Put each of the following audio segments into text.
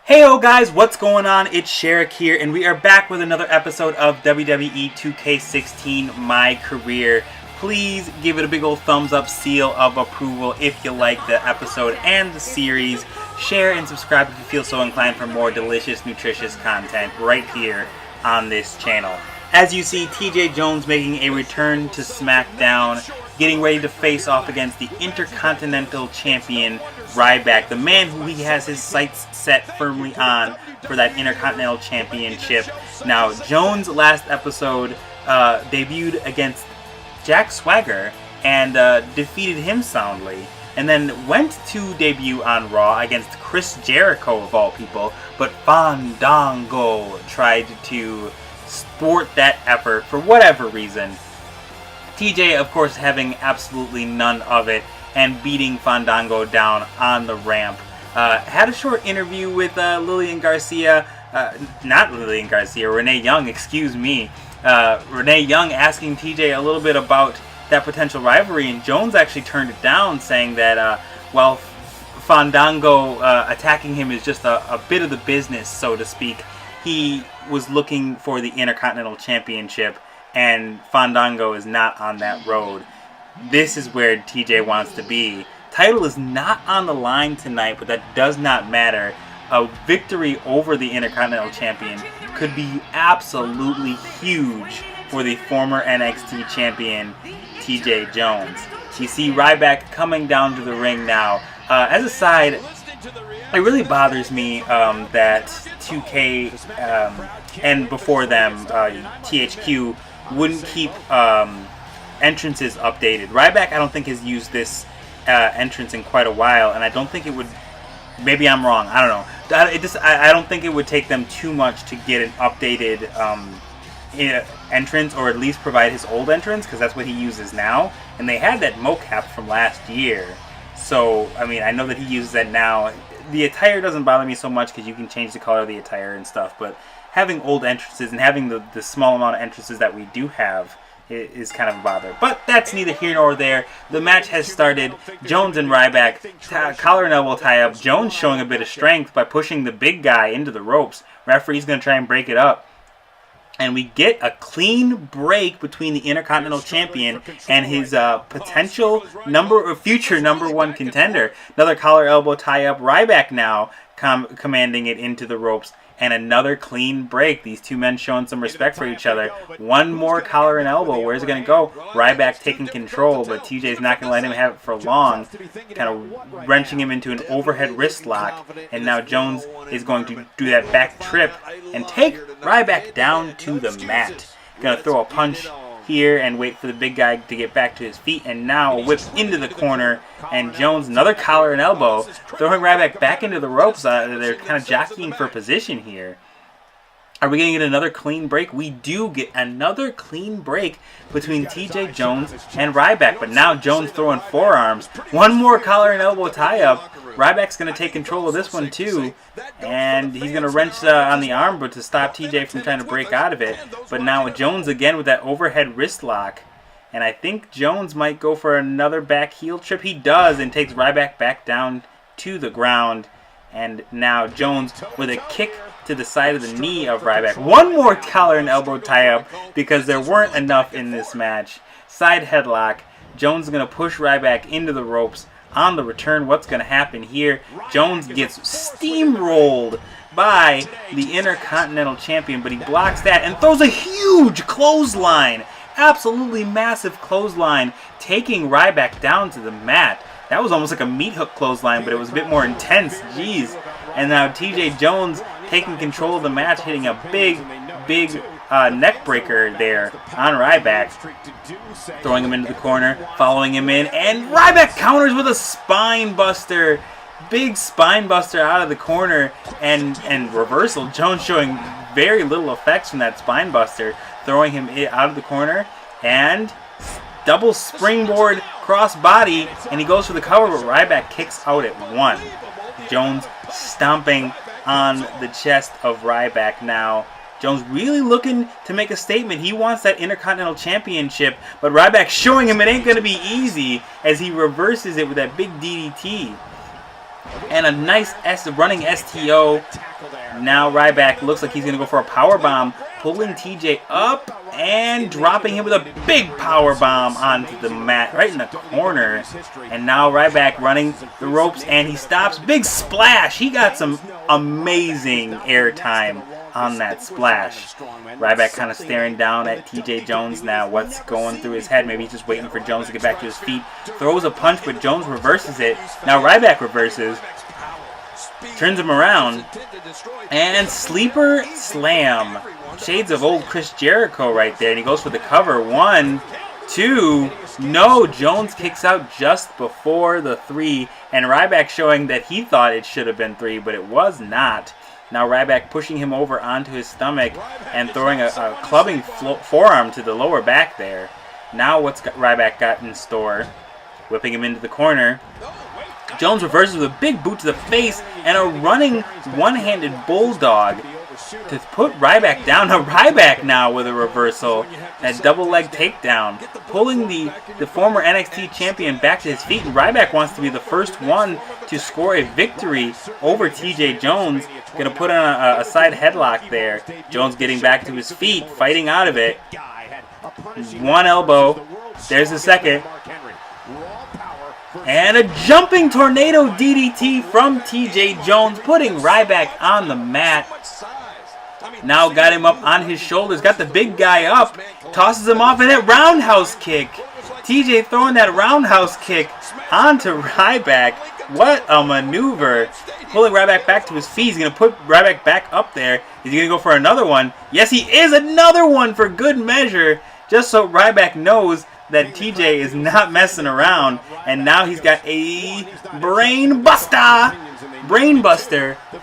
Heyo guys, what's going on? It's Sherrick here, and we are back with another episode of WWE 2K16 My Career. Please give it a big old thumbs up, seal of approval if you like the episode and the series. Share and subscribe if you feel so inclined for more delicious, nutritious content right here on this channel. As you see, TJ Jones making a return to SmackDown, getting ready to face off against the Intercontinental Champion Ryback, the man who he has his sights set firmly on for that Intercontinental Championship. Now, Jones last episode debuted against Jack Swagger and defeated him soundly, and then went to debut on Raw against Chris Jericho of all people, but Fandango tried to thwart that effort for whatever reason. TJ, of course, having absolutely none of it and beating Fandango down on the ramp. Had a short interview with Renee Young, excuse me. Renee Young asking TJ a little bit about that potential rivalry, and Jones actually turned it down, saying that while Fandango attacking him is just a bit of the business, so to speak, he was looking for the Intercontinental Championship, and Fandango is not on that road. This is where TJ wants to be. Title is not on the line tonight, but that does not matter. A victory over the Intercontinental Champion could be absolutely huge for the former NXT Champion, TJ Jones. You see Ryback coming down to the ring now. As a side, it really bothers me that 2K and before them, THQ, wouldn't keep entrances updated. Ryback, I don't think, has used this entrance in quite a while, and I don't think it would. Maybe I'm wrong. I don't know. I don't think it would take them too much to get an updated entrance, or at least provide his old entrance, because that's what he uses now. And they had that mocap from last year, so I mean, I know that he uses that now. The attire doesn't bother me so much because you can change the color of the attire and stuff, but having old entrances and having the small amount of entrances that we do have is kind of a bother. But that's neither here nor there. The match has started. Jones and Ryback, collar and elbow tie-up. Jones showing a bit of strength by pushing the big guy into the ropes. Referee's going to try and break it up. And we get a clean break between the Intercontinental Champion and his potential future number one contender. Another collar elbow tie-up. Ryback now commanding it into the ropes. And another clean break. These two men showing some respect for each other. One more collar and elbow. Where's it going to go? Ryback taking control, but TJ's not going to let him have it for long. Kind of wrenching him into an overhead wrist lock. And now Jones is going to do that back trip and take Ryback down to the mat. Going to throw a punch here and wait for the big guy to get back to his feet, and now a whip into the corner, and Jones another collar and elbow, throwing Ryback back into the ropes. They're kind of jockeying for position here. Are we going to get another clean break? We do get another clean break between TJ Jones and Ryback, but now Jones throwing forearms. One more collar and elbow tie-up. Ryback's going to take control of this one too, and he's going to wrench on the arm, but to stop TJ from trying to break out of it. But now Jones again with that overhead wrist lock, and I think Jones might go for another back heel trip. He does, and takes Ryback back down to the ground. And now Jones with a kick to the side of the knee of Ryback. One more collar and elbow tie-up because there weren't enough in this match. Side headlock. Jones is going to push Ryback into the ropes. On the return, what's going to happen here? Jones gets steamrolled by the Intercontinental Champion, but he blocks that and throws a huge clothesline. Absolutely massive clothesline, taking Ryback down to the mat. That was almost like a meat hook clothesline, but it was a bit more intense. Jeez. And now TJ Jones taking control of the match, hitting a big neck breaker there on Ryback. Throwing him into the corner, following him in, and Ryback counters with a spine buster. Big spine buster out of the corner and reversal. Jones showing very little effects from that spine buster, throwing him out of the corner, and double springboard crossbody, and he goes for the cover, but Ryback kicks out at one. Jones stomping on the chest of Ryback now. Jones really looking to make a statement. He wants that Intercontinental Championship, but Ryback showing him it ain't going to be easy as he reverses it with that big DDT. And a nice running STO Now Ryback looks like he's going to go for a power bomb, pulling TJ up and dropping him with a big power bomb onto the mat right in the corner. And now Ryback running the ropes and he stops. Big splash. He got some amazing airtime on that splash. Ryback kind of staring down at TJ Jones now. What's going through his head? Maybe he's just waiting for Jones to get back to his feet. Throws a punch, but Jones reverses it. Now Ryback reverses. Turns him around. And sleeper slam. Shades of old Chris Jericho right there. And he goes for the cover. 1, 2. No, Jones kicks out just before the 3. And Ryback showing that he thought it should have been 3, but it was not. Now Ryback pushing him over onto his stomach and throwing a clubbing forearm to the lower back there. Now what's Ryback got in store? Whipping him into the corner. Jones reverses with a big boot to the face and a running one-handed bulldog to put Ryback down. Now Ryback now with a reversal, that double leg takedown, pulling the former NXT champion back to his feet. And Ryback wants to be the first one to score a victory over TJ Jones. Going to put on a side headlock there. Jones getting back to his feet, fighting out of it. One elbow. There's the second. And a jumping tornado DDT from TJ Jones, putting Ryback on the mat. Now got him up on his shoulders, got the big guy up, tosses him off, and that roundhouse kick. TJ throwing that roundhouse kick onto Ryback. What a maneuver. Pulling Ryback back to his feet. He's going to put Ryback back up there. Is he going to go for another one? Yes, he is. Another one for good measure. Just so Ryback knows that TJ is not messing around. And now he's got a brain buster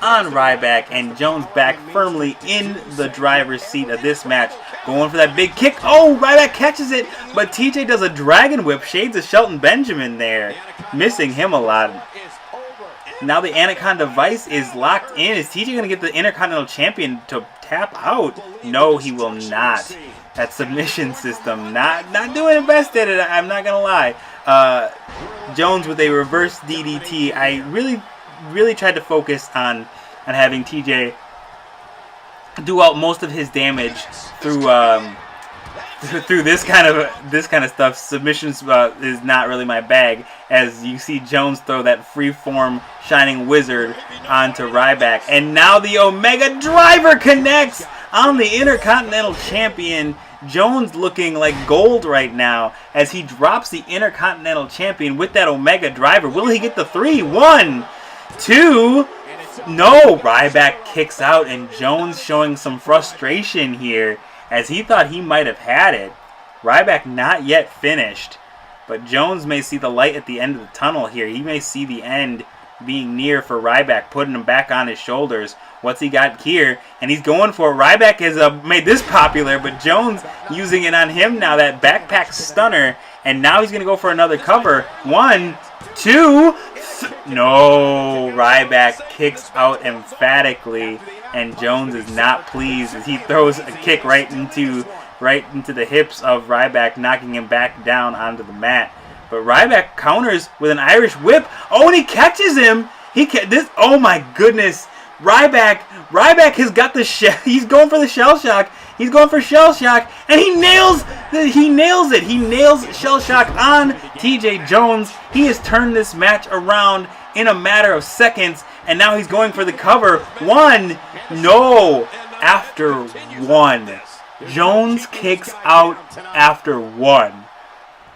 on Ryback. And Jones back firmly in the driver's seat of this match. Going for that big kick. Oh, Ryback catches it. But TJ does a dragon whip. Shades of Shelton Benjamin there. Missing him a lot. Now the Anaconda Vice is locked in. Is TJ going to get the Intercontinental Champion to tap out? No, he will not. That submission system, not doing the best at it, I'm not going to lie. Jones with a reverse DDT. I really tried to focus on having TJ do out most of his damage through this kind of stuff. Submissions is not really my bag, as you see Jones throw that freeform Shining Wizard onto Ryback. And now the Omega Driver connects on the Intercontinental Champion. Jones looking like gold right now as he drops the Intercontinental Champion with that Omega Driver. Will he get the 3? 1, 2. No, Ryback kicks out, and Jones showing some frustration here as he thought he might have had it. Ryback not yet finished, but Jones may see the light at the end of the tunnel here. He may see the end being near for Ryback, putting him back on his shoulders. What's he got here? And he's going for it. Ryback has made this popular, but Jones using it on him now, that backpack stunner. And now he's going to go for another cover. 1, 2, no, Ryback kicks out emphatically, and Jones is not pleased as he throws a kick right into the hips of Ryback, knocking him back down onto the mat. But Ryback counters with an Irish whip. Oh, and he catches him. Oh my goodness. Ryback has got he's going for the shell shock. He's going for shell shock, and he nails it. He nails shell shock on TJ Jones. He has turned this match around in a matter of seconds, and now he's going for the cover. 1, no, after 1. Jones kicks out after 1.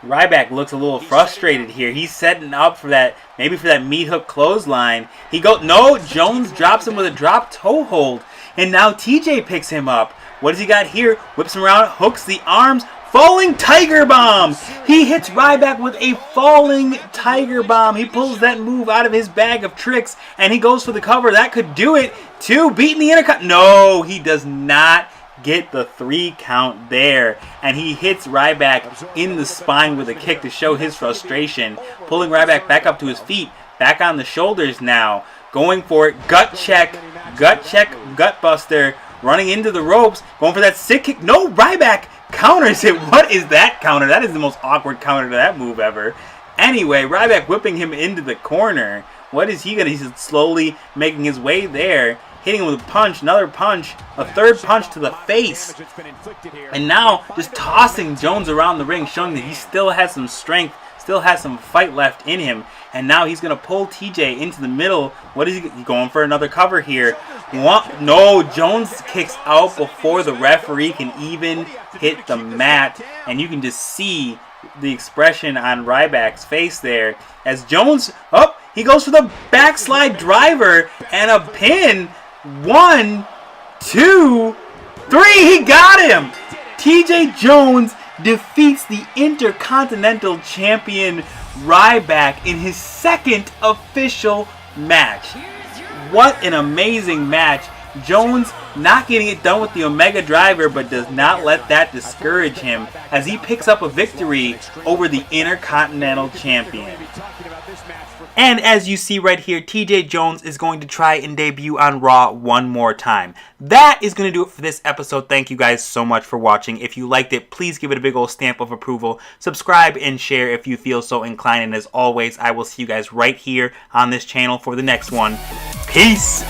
Ryback looks a little frustrated here. He's setting up for that, maybe for that meat hook clothesline. No, Jones drops him with a drop toe hold. And now TJ picks him up. What does he got here? Whips him around, hooks the arms, falling tiger bomb. He hits Ryback with a falling tiger bomb. He pulls that move out of his bag of tricks, and he goes for the cover. That could do it. 2, beating the Intercontinental. No, he does not get the 3 count there, and he hits Ryback in the spine with a kick to show his frustration, pulling Ryback back up to his feet, back on the shoulders now, going for it, gut check, gut buster, running into the ropes, going for that sick kick. No, Ryback counters it. What is that counter? That is the most awkward counter to that move ever. Anyway, Ryback whipping him into the corner. What is he gonna? He's slowly making his way there. hitting him with a punch, another punch, a third punch to the face. And now just tossing Jones around the ring, showing that he still has some strength, still has some fight left in him. And now he's going to pull TJ into the middle. What is he going for? Another cover here. No, Jones kicks out before the referee can even hit the mat. And you can just see the expression on Ryback's face there. As Jones, he goes for the backslide driver and a pin. 1, 2, 3. He got him. TJ Jones defeats the Intercontinental Champion Ryback in his second official match. What an amazing match. Jones not getting it done with the Omega Driver, but does not let that discourage him as he picks up a victory over the Intercontinental Champion. And as you see right here, TJ Jones is going to try and debut on Raw one more time. That is going to do it for this episode. Thank you guys so much for watching. If you liked it, please give it a big old stamp of approval. Subscribe and share if you feel so inclined. And as always, I will see you guys right here on this channel for the next one. Peace!